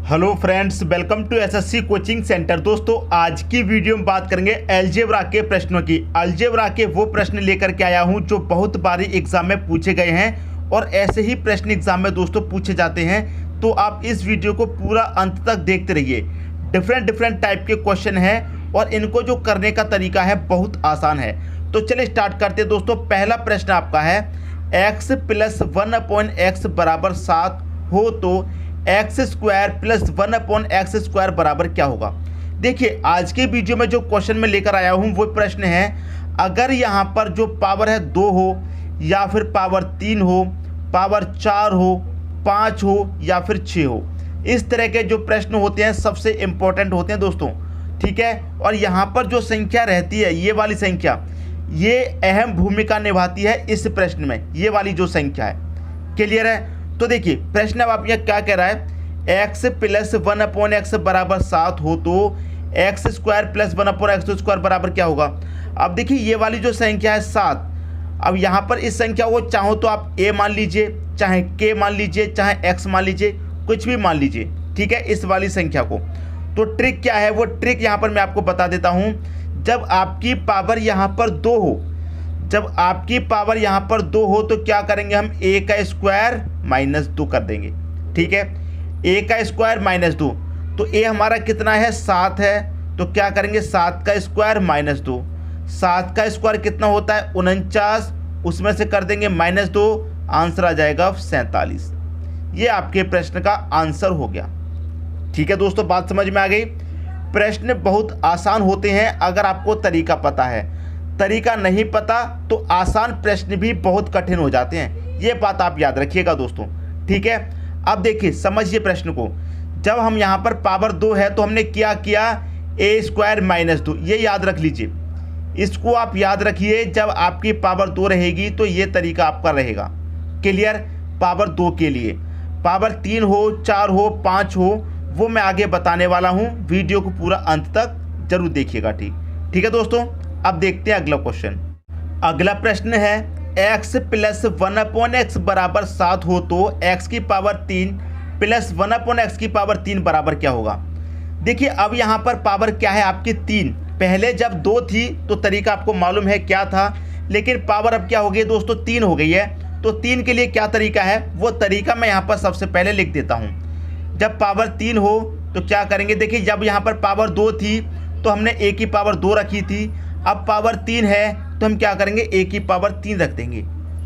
Hello friends, welcome to SSC coaching centre. दोस्तों, आज की वीडियो में बात करेंगे अलजेब्रा के प्रश्नों की। अलजेब्रा के वो प्रश्न लेकर के आया हूं जो बहुत बारी एग्जाम में पूछे गए हैं और ऐसे ही प्रश्न एग्जाम में दोस्तों पूछे जाते हैं। तो आप इस वीडियो को पूरा अंत तक देखते रहिए। डिफरेंट टाइप के क्वेश्चन हैं और इनको जो करने का तरीका है बहुत आसान है। तो चलिए स्टार्ट करते हैं दोस्तों। पहला प्रश्न आपका है, x + 1/x बराबर 7 हो तो x² + 1/x² बराबर क्या होगा। देखिए, आज के वीडियो में जो क्वेश्चन मैं लेकर आया हूँ वो प्रश्न है, अगर यहाँ पर जो पावर है 2 हो या फिर पावर 3 हो, पावर 4 हो, 5 हो या फिर 6 हो, इस तरह के जो प्रश्न होते हैं सबसे इम्पोर्टेंट होते हैं दोस्तों। ठीक है, और यहाँ पर जो संख्या रहती है, ये वाली संख्या, ये अहम भूमिका निभाती है इस प्रश्न में। ये वाली जो संख्या है, क्लियर है। तो देखिए प्रश्न अब आप यहाँ क्या कह रहा है, x + 1/x बराबर 7 हो तो x² + 1/x² बराबर क्या होगा। अब देखिए ये वाली जो संख्या है 7, अब यहाँ पर इस संख्या को चाहो तो आप a मान लीजिए, चाहे k मान लीजिए, चाहे x मान लीजिए, कुछ भी मान लीजिए। ठीक है, इस वाली संख्या को। तो ट्रिक क्या है, वो ट्रिक यहाँ पर मैं आपको बता देता हूँ। जब आपकी पावर यहाँ पर 2 हो, जब आपकी पावर यहाँ पर 2 हो तो क्या करेंगे हम, a का स्क्वायर -2 कर देंगे। ठीक है, a का स्क्वायर -2, तो a हमारा कितना है, 7 है, तो क्या करेंगे 7 का स्क्वायर -2, 7 का स्क्वायर कितना होता है 49, उसमें से कर देंगे -2, आंसर आ जाएगा 47। ये आपके प्रश्न का आंसर हो गया। ठीक है दोस्तों, बात समझ में आ गई। प्रश्न बहुत आसान होते हैं अगर आपको तरीका पता है। तरीका नहीं पता तो आसान प्रश्न भी बहुत कठिन हो जाते हैं, ये बात आप याद रखिएगा दोस्तों। ठीक है, अब देखिए समझिए प्रश्न को। जब हम यहाँ पर पावर 2 है तो हमने क्या किया, a² -2, ये याद रख लीजिए, इसको आप याद रखिए। जब आपकी पावर 2 रहेगी तो ये तरीका आपका रहेगा। क्लियर। पावर 2 के लिए पावर 3 हो, 4 हो, 5 हो, वो मैं आगे बताने वाला हूँ। वीडियो को पूरा अंत तक जरूर देखिएगा। ठीक है दोस्तों, अब देखते हैं अगला क्वेश्चन। अगला प्रश्न है, x + 1/x बराबर 7 हो तो x³ + 1/x³ बराबर क्या होगा। देखिए अब यहाँ पर पावर क्या है आपकी 3। पहले जब 2 थी तो तरीका आपको मालूम है क्या था, लेकिन पावर अब क्या हो गई दोस्तों, 3 हो गई है। तो 3 के लिए क्या तरीका है, वो तरीका मैं यहाँ पर सबसे पहले लिख देता हूँ। जब पावर 3 हो तो क्या करेंगे, देखिए जब यहाँ पर पावर 2 थी तो हमने a की पावर 2 रखी थी। अब पावर 3 है तो हम क्या करेंगे, a की पावर 3 रख देंगे।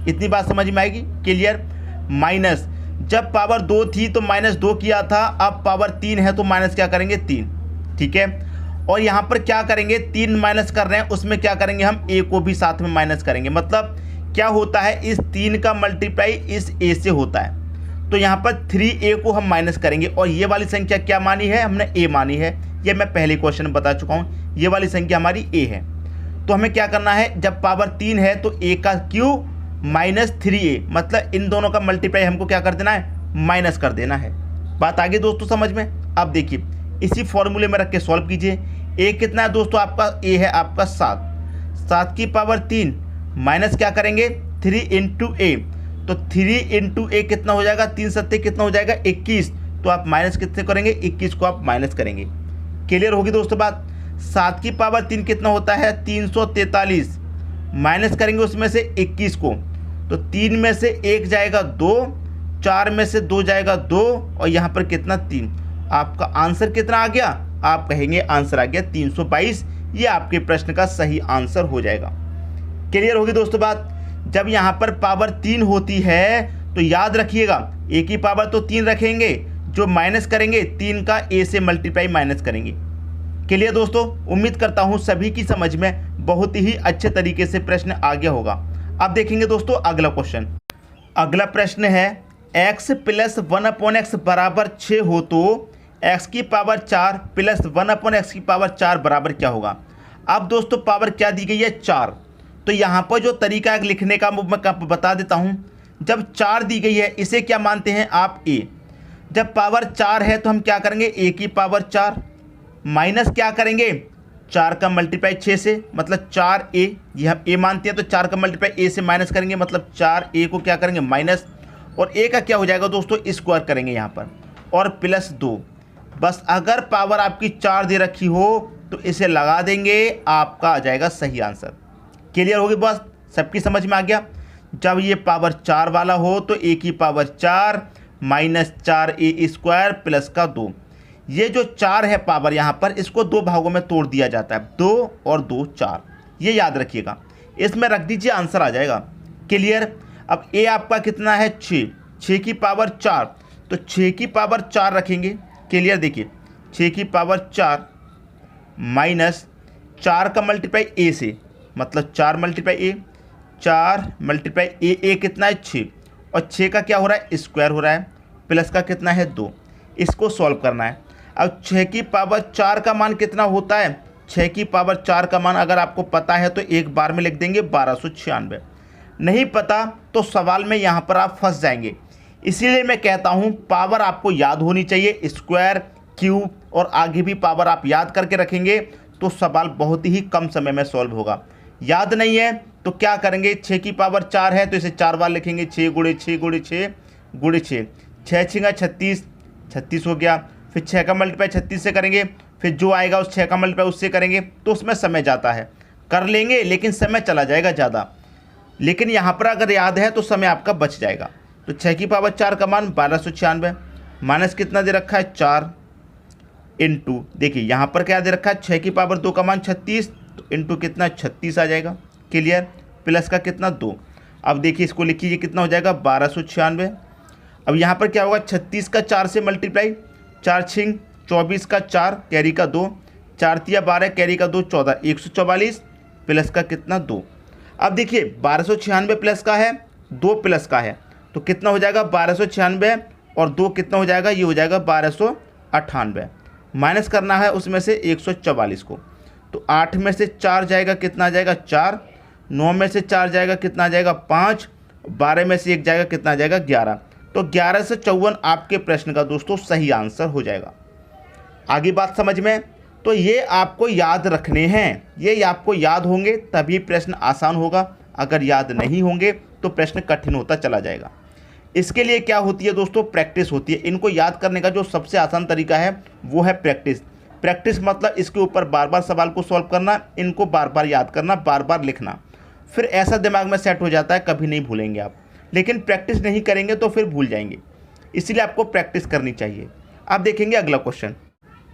इतनी बात समझ में आएगी। क्लियर। माइनस, जब पावर 2 थी तो -2 किया था, अब पावर 3 है तो माइनस क्या करेंगे, 3। ठीक है, और यहाँ पर क्या करेंगे, 3 माइनस कर रहे हैं, उसमें क्या करेंगे हम, a को भी साथ में माइनस करेंगे। मतलब क्या होता है, इस 3 का मल्टीप्लाई इस a से होता है, तो यहाँ पर 3a को हम माइनस करेंगे। और ये वाली संख्या क्या मानी है, हमने a मानी है। ये मैं पहले क्वेश्चन में बता चुका हूँ, ये वाली संख्या हमारी a है। तो हमें क्या करना है, जब पावर 3 है तो a का क्यूब -3a, मतलब इन दोनों का मल्टीप्लाई हमको क्या कर देना है, माइनस कर देना है। बात आगे दोस्तों समझ में। अब देखिए इसी फॉर्मूले में रख के सॉल्व कीजिए। a कितना है दोस्तों, आपका a है आपका 7, 7 की पावर 3 माइनस क्या करेंगे, 3 × a, तो 3 × a कितना हो जाएगा, 3 सत्ते कितना हो जाएगा, 21। तो आप माइनस कितने करेंगे, 21 को आप माइनस करेंगे। क्लियर होगी दोस्तों बात। 7 की पावर 3 कितना होता है, 343, माइनस करेंगे उसमें से 21 को, तो 3 में से 1 जाएगा 2, 4 में से 2 जाएगा 2, और यहाँ पर कितना 3। आपका आंसर कितना आ गया, आप कहेंगे आंसर आ गया 322। ये आपके प्रश्न का सही आंसर हो जाएगा। क्लियर होगी दोस्तों बात। जब यहाँ पर पावर 3 होती है तो याद रखिएगा, a की पावर तो 3 रखेंगे, जो माइनस करेंगे 3 का a से मल्टीप्लाई माइनस करेंगे। क्लियर दोस्तों, उम्मीद करता हूँ सभी की समझ में बहुत ही अच्छे तरीके से प्रश्न आ गया होगा। अब देखेंगे दोस्तों अगला क्वेश्चन। अगला प्रश्न है, x + 1/x बराबर 6 हो तो x³ + 1/x³ बराबर क्या होगा। अब दोस्तों पावर क्या दी गई है, 4। तो यहाँ पर जो तरीका लिखने का मैं बता देता हूँ। जब 4 दी गई है, इसे क्या मानते हैं आप, a। जब पावर 4 है तो हम क्या करेंगे, a की पावर 4 माइनस क्या करेंगे, 4 का मल्टीप्लाई 6 से, मतलब 4a, ये हम a मानते हैं तो 4 का मल्टीप्लाई a से माइनस करेंगे, मतलब 4a को क्या करेंगे, माइनस, और a का क्या हो जाएगा दोस्तों, स्क्वायर करेंगे यहाँ पर, और +2। बस अगर पावर आपकी 4 दे रखी हो तो इसे लगा देंगे, आपका आ जाएगा सही आंसर। क्लियर होगी बस, सबकी समझ में आ गया। जब ये पावर 4 वाला हो तो a की पावर 4 माइनस 4a² प्लस का 2। ये जो 4 है पावर यहाँ पर, इसको 2 भागों में तोड़ दिया जाता है, 2 और 2 4, ये याद रखिएगा। इसमें रख दीजिए, आंसर आ जाएगा। क्लियर। अब a आपका कितना है 6, 6 की पावर 4, तो 6 की पावर 4 रखेंगे। क्लियर। देखिए 6 की पावर 4 माइनस 4 का मल्टीप्लाई a से, मतलब 4 मल्टीप्लाई a, 4 मल्टीप्लाई a कितना है 6, और 6 का क्या हो रहा है स्क्वायर हो रहा है, प्लस का कितना है 2। इसको सॉल्व करना है। अब 6 की पावर 4 का मान कितना होता है, 6 की पावर 4 का मान अगर आपको पता है तो एक बार में लिख देंगे 1296। नहीं पता तो सवाल में यहाँ पर आप फंस जाएंगे। इसीलिए मैं कहता हूँ पावर आपको याद होनी चाहिए, स्क्वायर, क्यूब और आगे भी पावर आप याद करके रखेंगे तो सवाल बहुत ही कम समय में सॉल्व होगा। याद नहीं है तो क्या करेंगे, 6 की पावर 4 है तो इसे 4 बार लिखेंगे, 6 गुणे 6 गुणे 6 गुणे 6, 6 6 36, 36 हो गया। फिर 6 का मल्टीप्लाई 36 से करेंगे, फिर जो आएगा उस 6 का मल्टीप्लाई उससे करेंगे, तो उसमें समय जाता है, कर लेंगे लेकिन समय चला जाएगा ज़्यादा। लेकिन यहाँ पर अगर याद है तो समय आपका बच जाएगा। तो 6 की पावर 4 का मान 1296 माइनस कितना दे रखा है 4 इंटू, देखिए यहाँ पर क्या दे रखा है 6 की पावर 2 का मान 36, तो इंटू कितना 36 आ जाएगा। क्लियर। प्लस का कितना 2। अब देखिए इसको लिख लीजिए, कितना हो जाएगा 1296। अब यहाँ पर क्या होगा 36 का 4 से मल्टीप्लाई, 4 छिंग 24 का 4 कैरी का 2, 4 तिया 12 कैरी का 2 14, 144 प्लस का कितना 2। अब देखिए 1296 प्लस का है, 2 प्लस का है, तो कितना हो जाएगा 1296 और 2 कितना हो जाएगा, ये हो जाएगा 1298। माइनस करना है उसमें से 144 को, तो 8 में से 4 जाएगा, कितना आ जाएगा 4, 9 में से 4 जाएगा, कितना आ जाएगा 5, 12 में से 1 जाएगा, कितना आ जाएगा 11। तो 11 से 54 आपके प्रश्न का दोस्तों सही आंसर हो जाएगा। आगे बात समझ में। तो ये आपको याद रखने हैं, ये आपको याद होंगे तभी प्रश्न आसान होगा, अगर याद नहीं होंगे तो प्रश्न कठिन होता चला जाएगा। इसके लिए क्या होती है दोस्तों, प्रैक्टिस होती है। इनको याद करने का जो सबसे आसान तरीका है वो है प्रैक्टिस। प्रैक्टिस मतलब इसके ऊपर बार बार सवाल को सॉल्व करना, इनको बार बार याद करना, बार बार लिखना, फिर ऐसा दिमाग में सेट हो जाता है, कभी नहीं भूलेंगे आप। लेकिन प्रैक्टिस नहीं करेंगे तो फिर भूल जाएंगे, इसलिए आपको प्रैक्टिस करनी चाहिए। अब देखेंगे अगला क्वेश्चन।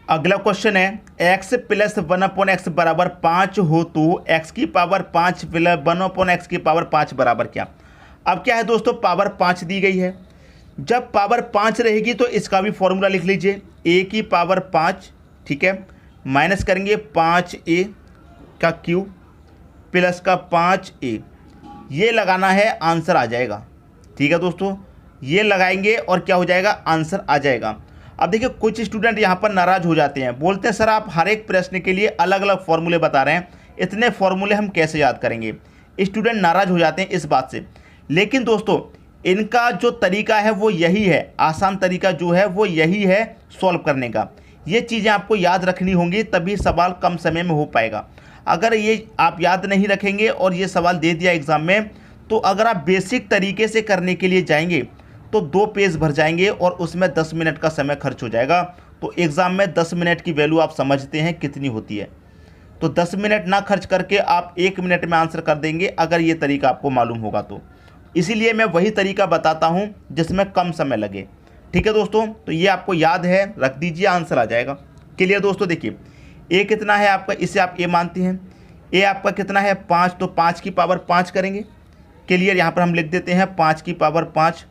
अगला क्वेश्चन है x प्लस 1/x बराबर 5 हो तो x की पावर 5 प्लस 1/x की पावर 5 बराबर क्या। अब क्या है दोस्तों, पावर 5 दी गई है। जब पावर 5 रहेगी तो इसका भी फॉर्मूला लिख लीजिए, a की पावर 5, ठीक है, माइनस करेंगे 5a का क्यूब प्लस का 5a, ये लगाना है, आंसर आ जाएगा। ठीक है दोस्तों, ये लगाएंगे और क्या हो जाएगा, आंसर आ जाएगा। अब देखिए कुछ स्टूडेंट यहाँ पर नाराज़ हो जाते हैं, बोलते हैं सर आप हर एक प्रश्न के लिए अलग अलग फॉर्मूले बता रहे हैं, इतने फॉर्मूले हम कैसे याद करेंगे। स्टूडेंट नाराज़ हो जाते हैं इस बात से। लेकिन दोस्तों इनका जो तरीका है वो यही है, आसान तरीका जो है वो यही है सॉल्व करने का। ये चीज़ें आपको याद रखनी होंगी तभी सवाल कम समय में हो पाएगा। अगर ये आप याद नहीं रखेंगे और ये सवाल दे दिया एग्ज़ाम में, तो अगर आप बेसिक तरीके से करने के लिए जाएंगे तो 2 पेज भर जाएंगे और उसमें 10 मिनट का समय खर्च हो जाएगा। तो एग्ज़ाम में 10 मिनट की वैल्यू आप समझते हैं कितनी होती है। तो 10 मिनट ना खर्च करके आप 1 मिनट में आंसर कर देंगे अगर ये तरीका आपको मालूम होगा तो। इसीलिए मैं वही तरीका बताता हूँ जिसमें कम समय लगे। ठीक है दोस्तों, तो ये आपको याद है, रख दीजिए, आंसर आ जाएगा। क्लियर दोस्तों। देखिए ए कितना है आपका, इसे आप ए मानते हैं। ए आपका कितना है 5, तो 5 की पावर 5 करेंगे। क्लियर, यहाँ पर हम लिख देते हैं 5 की पावर 5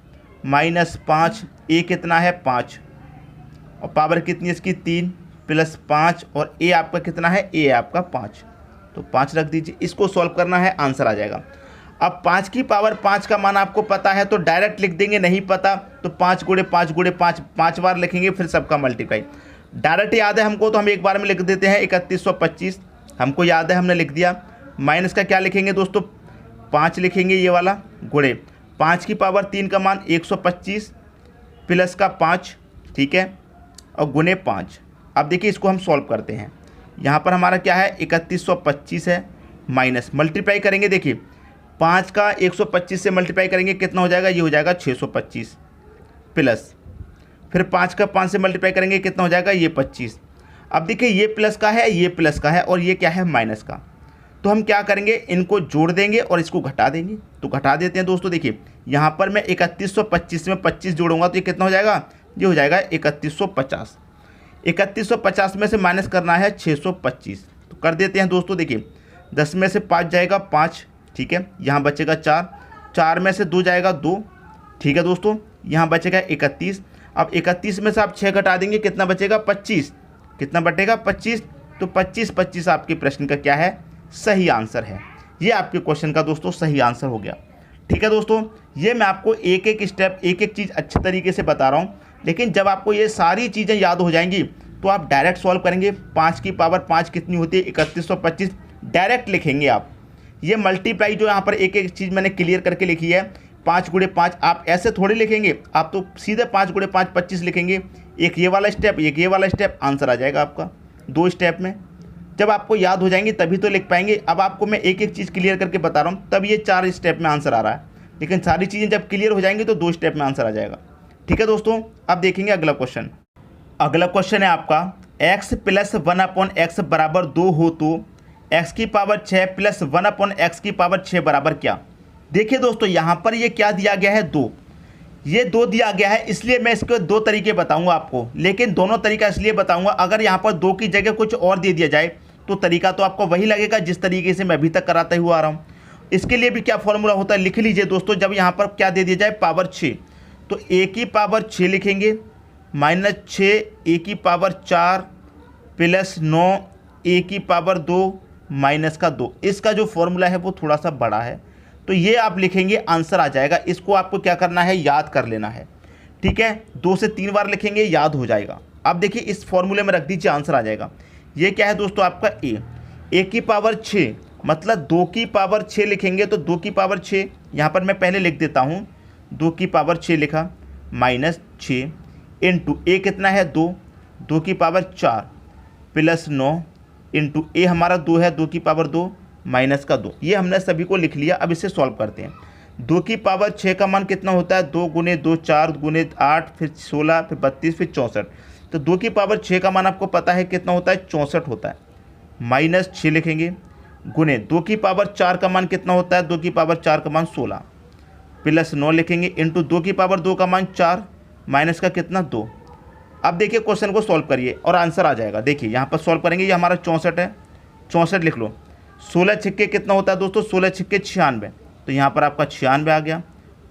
माइनस 5, ए कितना है 5 और पावर कितनी है इसकी 3 प्लस 5, और ए आपका कितना है, ए आपका 5, तो 5 रख दीजिए। इसको सॉल्व करना है, आंसर आ जाएगा। अब 5 की पावर 5 का मान आपको पता है तो डायरेक्ट लिख देंगे, नहीं पता तो 5 गुणे 5 गुणे 5 5 बार लिखेंगे, फिर सबका मल्टीप्लाई। डायरेक्ट याद है हमको तो हम एक बार में लिख देते हैं 3125, हमको याद है हमने लिख दिया। माइनस का क्या लिखेंगे दोस्तों, 5 लिखेंगे ये वाला, गुणे 5 की पावर 3 का मान 125 प्लस का 5, ठीक है, और गुणे 5। अब देखिए इसको हम सॉल्व करते हैं। यहाँ पर हमारा क्या है 3125 है, माइनस मल्टीप्लाई करेंगे। देखिए 5 का 125 से मल्टीप्लाई करेंगे कितना हो जाएगा, ये हो जाएगा 625 प्लस फिर 5 का 5 से मल्टीप्लाई करेंगे कितना हो जाएगा, ये 25। अब देखिए ये प्लस का है, ये प्लस का है और ये क्या है, माइनस का। तो हम क्या करेंगे, इनको जोड़ देंगे और इसको घटा देंगे। तो घटा देते हैं दोस्तों। देखिए यहाँ पर मैं 3125 में 25 जोड़ूंगा तो ये कितना हो जाएगा, ये हो जाएगा 3150। 3150 में से माइनस करना है 625, तो कर देते हैं दोस्तों। देखिए 10 में से 5 जाएगा 5, ठीक है, यहाँ बचेगा 4, 4 में से 2 जाएगा 2, ठीक है दोस्तों, यहाँ बचेगा 31। अब 31 में से आप 6 घटा देंगे, कितना बचेगा, 25। कितना बचेगा, 25। तो 25 आपके प्रश्न का क्या है, सही आंसर है। ये आपके क्वेश्चन का दोस्तों सही आंसर हो गया। ठीक है दोस्तों, ये मैं आपको एक एक स्टेप, एक एक चीज़ अच्छे तरीके से बता रहा हूँ, लेकिन जब आपको ये सारी चीज़ें याद हो जाएंगी तो आप डायरेक्ट सॉल्व करेंगे। 5 की पावर 5 कितनी होती है, 3125 डायरेक्ट लिखेंगे आप। ये मल्टीप्लाई जो यहाँ पर एक एक चीज़ मैंने क्लियर करके लिखी है, 5 गुणे 5 आप ऐसे थोड़ी लिखेंगे, आप तो सीधे 5 गुणे 5 25 लिखेंगे। एक ये वाला स्टेप, एक ये वाला स्टेप, आंसर आ जाएगा आपका 2 स्टेप में। जब आपको याद हो जाएंगी तभी तो लिख पाएंगे। अब आपको मैं एक एक चीज़ क्लियर करके बता रहा हूँ, तब ये 4 स्टेप में आंसर आ रहा है, लेकिन सारी चीज़ें जब क्लियर हो जाएंगी तो 2 स्टेप में आंसर आ जाएगा। ठीक है दोस्तों, अब देखेंगे अगला क्वेश्चन। अगला क्वेश्चन है आपका, x प्लस 1/x बराबर 2 हो तो x की पावर 6 प्लस 1/x की पावर 6 बराबर क्या। देखिए दोस्तों यहाँ पर ये क्या दिया गया है, 2। ये 2 दिया गया है, इसलिए मैं इसके 2 तरीके बताऊंगा आपको, लेकिन दोनों तरीका इसलिए बताऊंगा, अगर यहाँ पर 2 की जगह कुछ और दे दिया जाए तो तरीका तो आपको वही लगेगा जिस तरीके से मैं अभी तक कराते हुआ आ रहा हूँ। इसके लिए भी क्या फॉर्मूला होता है, लिख लीजिए दोस्तों। जब यहाँ पर क्या दे दिया जाए, पावर 6, तो a की पावर 6 लिखेंगे, माइनस 6 a की पावर 4 प्लस 9 a की पावर 2 माइनस का 2। इसका जो फॉर्मूला है वो थोड़ा सा बड़ा है, तो ये आप लिखेंगे, आंसर आ जाएगा। इसको आपको क्या करना है, याद कर लेना है। ठीक है, 2 से 3 बार लिखेंगे, याद हो जाएगा। अब देखिए इस फॉर्मूले में रख दीजिए, आंसर आ जाएगा। ये क्या है दोस्तों, आपका a की पावर 6, मतलब 2 की पावर 6 लिखेंगे, तो 2 की पावर 6 यहाँ पर मैं पहले लिख देता हूँ, 2 की पावर 6 लिखा, माइनस 6 इंटू a कितना है 2, 2 की पावर 4 प्लस 9 इंटू a हमारा 2 है, 2 की पावर 2 माइनस का 2। ये हमने सभी को लिख लिया। अब इसे सॉल्व करते हैं। 2 की पावर 6 का मान कितना होता है, 2 गुने 2 4 गुने 8 फिर 16 फिर 32 फिर 64। तो 2 की पावर 6 का मान आपको पता है कितना होता है, 64 होता है। माइनस 6 लिखेंगे, गुने 2 की पावर 4 का मान कितना होता है, 2 की पावर 4 का मान 16 प्लस 9 लिखेंगे इंटू 2 की पावर 2 का मान 4 माइनस का कितना 2। अब देखिए क्वेश्चन को सॉल्व करिए और आंसर आ जाएगा। देखिए यहाँ पर सॉल्व करेंगे, ये हमारा 64 है, 64 लिख लो। 16 छिक्के कितना होता है दोस्तों, 16 छिक्के 96, तो यहाँ पर आपका 96 आ गया,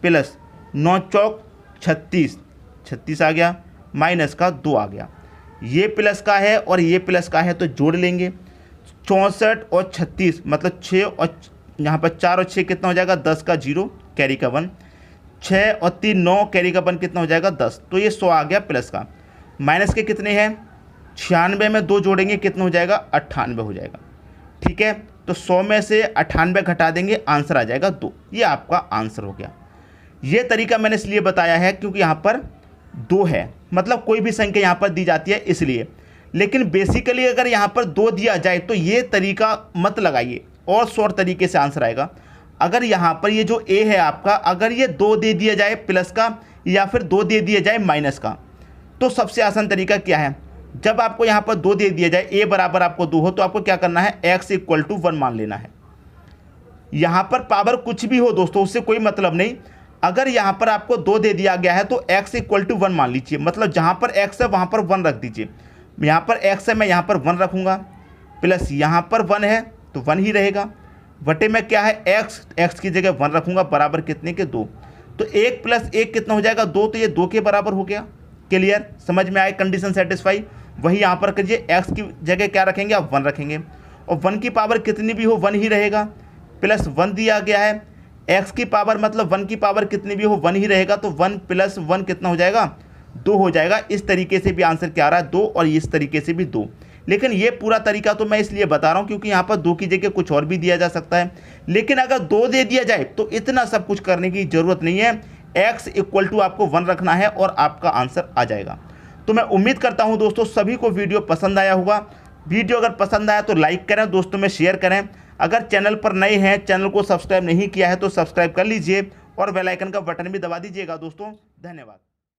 प्लस 9 चौक 36, 36 आ गया, माइनस का 2 आ गया। ये प्लस का है और ये प्लस का है, तो जोड़ लेंगे। 64 और 36 मतलब 6 और यहाँ पर 4 और 6 कितना हो जाएगा, 10 का 0 कैरी का 1, 6 और 3 9 कैरी का 1 कितना हो जाएगा 10। तो ये 100 आ गया प्लस का। माइनस के कितने हैं, 96 में 2 जोड़ेंगे कितना हो जाएगा, 98 हो जाएगा। ठीक है, तो 100 में से 98 घटा देंगे, आंसर आ जाएगा 2। ये आपका आंसर हो गया। ये तरीका मैंने इसलिए बताया है क्योंकि यहाँ पर 2 है, मतलब कोई भी संख्या यहाँ पर दी जाती है इसलिए। लेकिन बेसिकली अगर यहाँ पर 2 दिया जाए तो ये तरीका मत लगाइए, और शॉर्ट तरीके से आंसर आएगा। अगर यहाँ पर ये जो a है आपका, अगर ये 2 दे दिया जाए प्लस का या फिर 2 दे दिया जाए माइनस का, तो सबसे आसान तरीका क्या है, जब आपको यहाँ पर 2 दे दिया जाए, a बराबर आपको 2 हो, तो आपको क्या करना है, x इक्वल टू 1 मान लेना है। यहाँ पर पावर कुछ भी हो दोस्तों, उससे कोई मतलब नहीं। अगर यहाँ पर आपको 2 दे दिया गया है तो x इक्वल टू 1 मान लीजिए, मतलब जहाँ पर x है वहाँ पर 1 रख दीजिए। यहाँ पर x है, मैं यहाँ पर 1 रखूँगा, प्लस यहाँ पर 1 है तो 1 ही रहेगा, बटे में क्या है x की जगह 1 रखूँगा, बराबर कितने के 2। तो 1 प्लस 1 कितना हो जाएगा 2, तो ये 2 के बराबर हो गया। क्लियर, समझ में आए, कंडीशन सेटिस्फाई। वही यहाँ पर करिए, x की जगह क्या रखेंगे आप 1 रखेंगे, और 1 की पावर कितनी भी हो 1 ही रहेगा, प्लस 1 दिया गया है। x की पावर मतलब 1 की पावर कितनी भी हो 1 ही रहेगा, तो 1 प्लस 1 कितना हो जाएगा 2 हो जाएगा। इस तरीके से भी आंसर क्या आ रहा है 2, और इस तरीके से भी 2। लेकिन ये पूरा तरीका तो मैं इसलिए बता रहा हूँ क्योंकि यहाँ पर 2 की जगह कुछ और भी दिया जा सकता है। लेकिन अगर 2 दे दिया जाए तो इतना सब कुछ करने की ज़रूरत नहीं है, x इक्वल टू आपको 1 रखना है और आपका आंसर आ जाएगा। तो मैं उम्मीद करता हूँ दोस्तों सभी को वीडियो पसंद आया होगा। वीडियो अगर पसंद आया तो लाइक करें, दोस्तों में शेयर करें। अगर चैनल पर नए हैं, चैनल को सब्सक्राइब नहीं किया है तो सब्सक्राइब कर लीजिए और बेल आइकन का बटन भी दबा दीजिएगा दोस्तों। धन्यवाद।